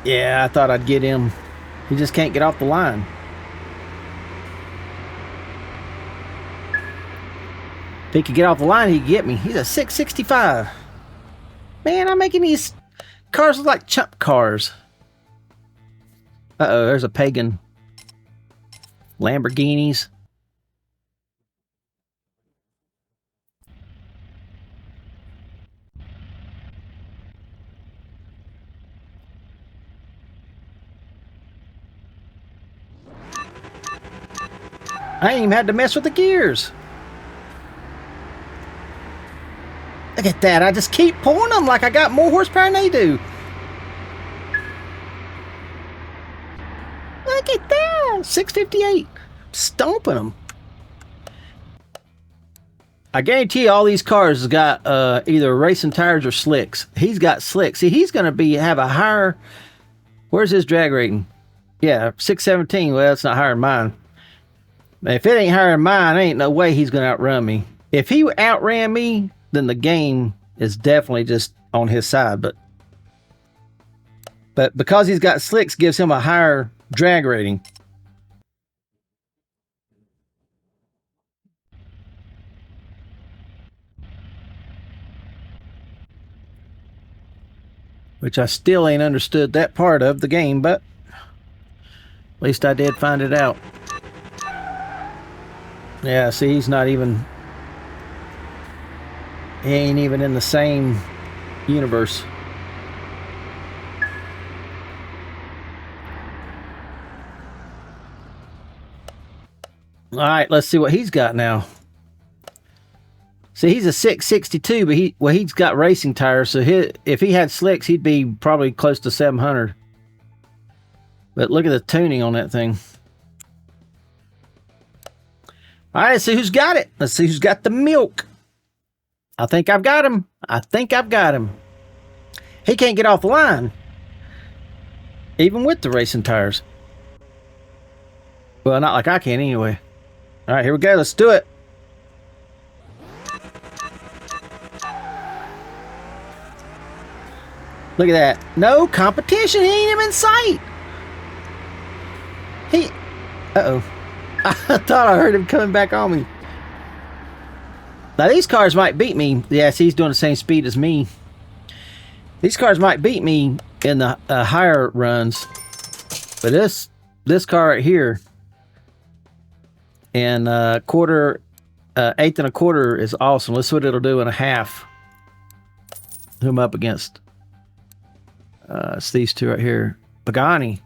Yeah, I thought I'd get him. He just can't get off the line. If he could get off the line, he'd get me. He's a 665. Man, I'm making these cars look like chump cars. Uh-oh, there's a pagan. Lamborghinis. I ain't even had to mess with the gears. Look at that. I just keep pulling them like I got more horsepower than they do. Look at that. 658. Stomping them. I guarantee you all these cars has got either racing tires or slicks. He's got slicks. See, he's going to have a higher... Where's his drag rating? Yeah, 617. Well, it's not higher than mine. If it ain't higher than mine, ain't no way he's going to outrun me. If he outran me, then the game is definitely just on his side. But because he's got slicks, gives him a higher drag rating. Which I still ain't understood that part of the game, but at least I did find it out. Yeah, see, he's not even... He ain't even in the same universe. Alright, let's see what he's got now. See, he's a 662, but he's got racing tires, so if he had slicks, he'd be probably close to 700. But look at the tuning on that thing. Alright, let's see who's got it. Let's see who's got the milk. I think I've got him. I think I've got him. He can't get off the line. Even with the racing tires. Well, not like I can anyway. Alright, here we go. Let's do it. Look at that. No competition. He ain't even in sight. Uh-oh. I thought I heard him coming back on me. Now these cars might beat me. Yes, he's doing the same speed as me. These cars might beat me in the higher runs, but this car right here and eighth and a quarter is awesome. Let's see what it'll do in a half. Who I'm up against? It's these two right here. Pagani.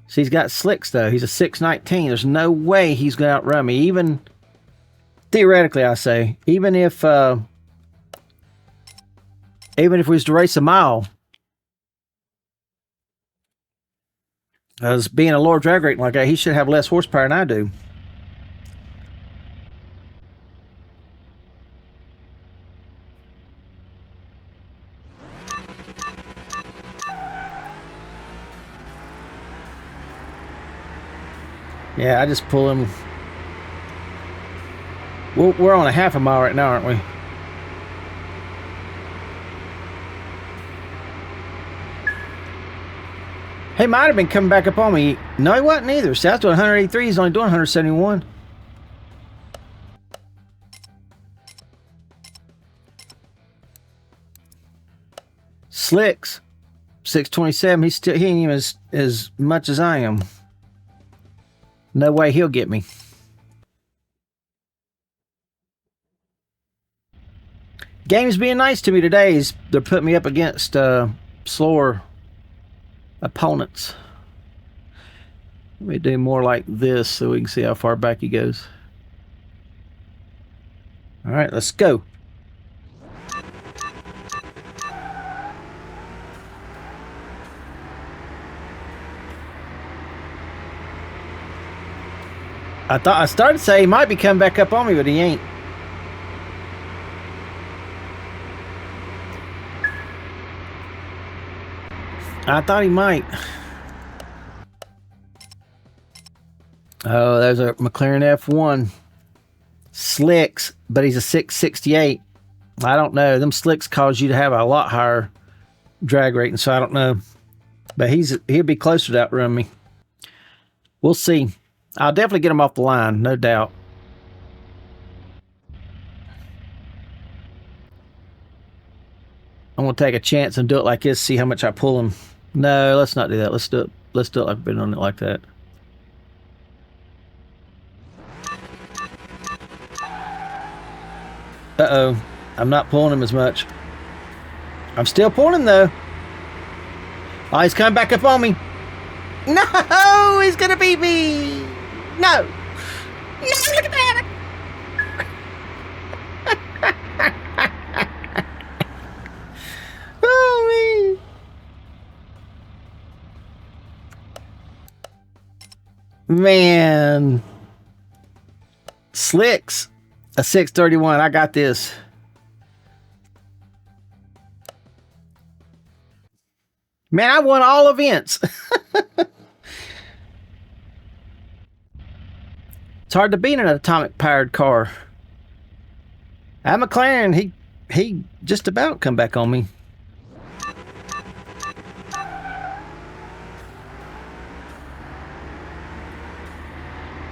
So he's got slicks though. He's a 619. There's no way he's gonna outrun me. Even theoretically, I say, even if we was to race a mile, as being a lower drag rating like that, he should have less horsepower than I do. Yeah, I just pull him. We're on a half a mile right now, aren't we? He might have been coming back up on me. No, he wasn't either. See, I was doing 183. He's only doing 171. Slicks, 627. He ain't even as much as I am. No way he'll get me. Game's being nice to me today. They're putting me up against slower opponents. Let me do more like this so we can see how far back he goes. All right, let's go. I started to say he might be coming back up on me, but he ain't. I thought he might. Oh, there's a McLaren F1. Slicks, but he's a 668. I don't know. Them slicks cause you to have a lot higher drag rating, so I don't know. But he'll be closer to outrun me. We'll see. I'll definitely get him off the line, no doubt. I'm gonna take a chance and do it like this, see how much I pull him. No, let's not do that. Let's do it like we've been doing it like that. Uh-oh. I'm not pulling him as much. I'm still pulling him though. Oh, he's coming back up on me. No, he's gonna beat me. No. No, look at that. Oh, man. Slicks. A 631. I got this. Man, I won all events. It's hard to beat an atomic powered car. That McLaren, he just about come back on me.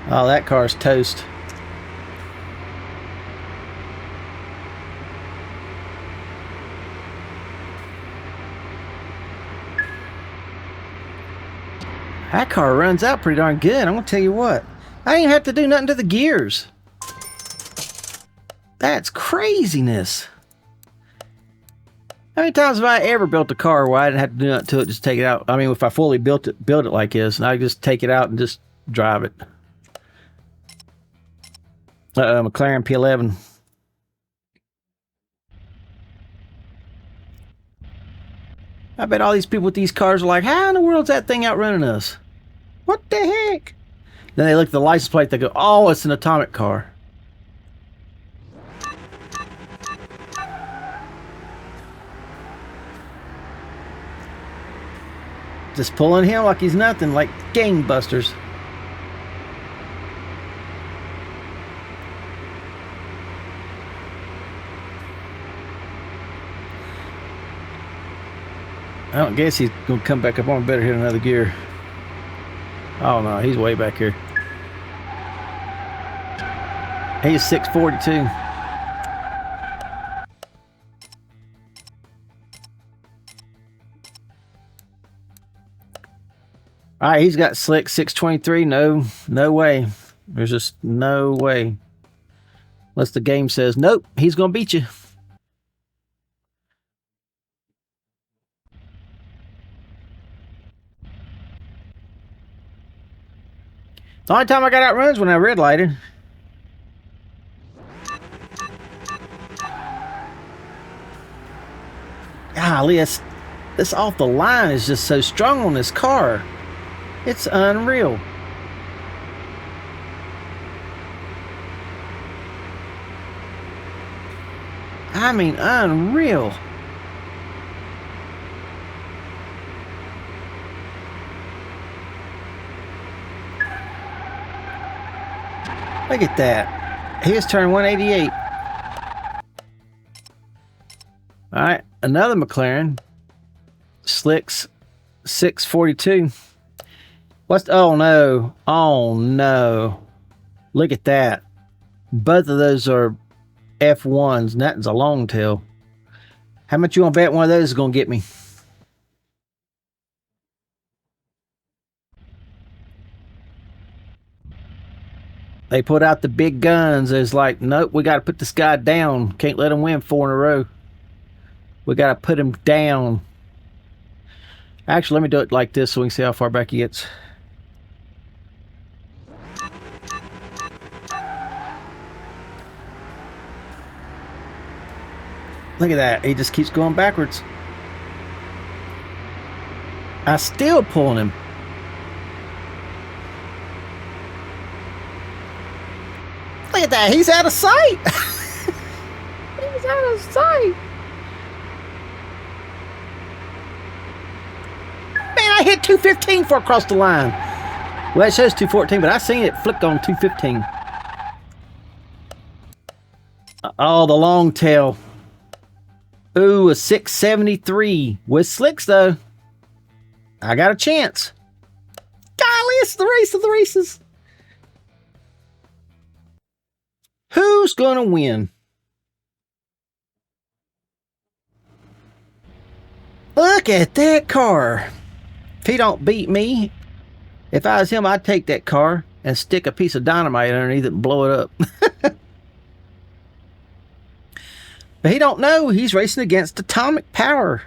Oh, that car's toast. That car runs out pretty darn good. I'm gonna tell you what. I didn't have to do nothing to the gears. That's craziness. How many times have I ever built a car where I didn't have to do nothing to it, just take it out? I mean, if I fully build it like this, and I just take it out and just drive it. McLaren P11. I bet all these people with these cars are like, how in the world is that thing outrunning us? What the heck? Then they look at the license plate, they go, oh, it's an atomic car. Just pulling him like he's nothing, like gangbusters. I don't guess he's gonna come back up on. Better hit another gear. Oh no, he's way back here. He's 642. All right, he's got slick 623. No way. There's just no way. Unless the game says, nope, he's going to beat you. The only time I got outruns when I red lighted. Golly, this off the line is just so strong on this car. It's unreal. I mean, unreal. Look at that. He has turned 188. All right, another McLaren. Slicks 642. Oh no. Oh no. Look at that. Both of those are F1s, and that's a long tail. How much you want to bet one of those is going to get me? They put out the big guns. It's like, nope, we got to put this guy down. Can't let him win 4 in a row. We got to put him down. Actually, let me do it like this so we can see how far back he gets. Look at that. He just keeps going backwards. I'm still pulling him. Look at that. He's out of sight. He's out of sight. Man, I hit 215 for across the line. Well, it shows 214, but I seen it flick on 215. Oh, the long tail. Ooh, a 673 with slicks though. I got a chance. Golly, it's the race of the races. Who's gonna win? Look at that car. If he don't beat me, if I was him, I'd take that car and stick a piece of dynamite underneath it and blow it up. But he don't know he's racing against atomic power.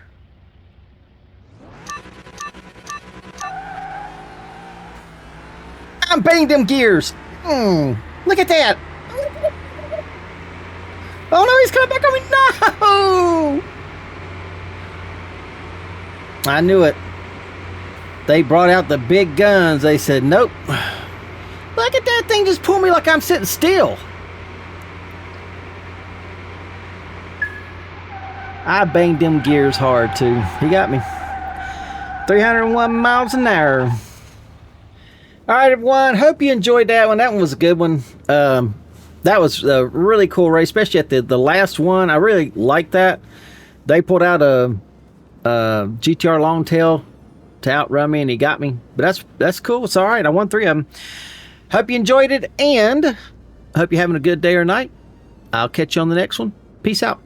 I'm banging them gears. Look at that. Oh no, he's coming back on me. No! I knew it. They brought out the big guns. They said, nope. Look at that thing just pull me like I'm sitting still. I banged them gears hard too. He got me. 301 miles an hour. All right, everyone. Hope you enjoyed that one. That one was a good one. That was a really cool race, especially at the last one. I really liked that. They pulled out a GTR Longtail to outrun me, and he got me. But that's cool. It's all right. I won 3 of them. Hope you enjoyed it, and hope you're having a good day or night. I'll catch you on the next one. Peace out.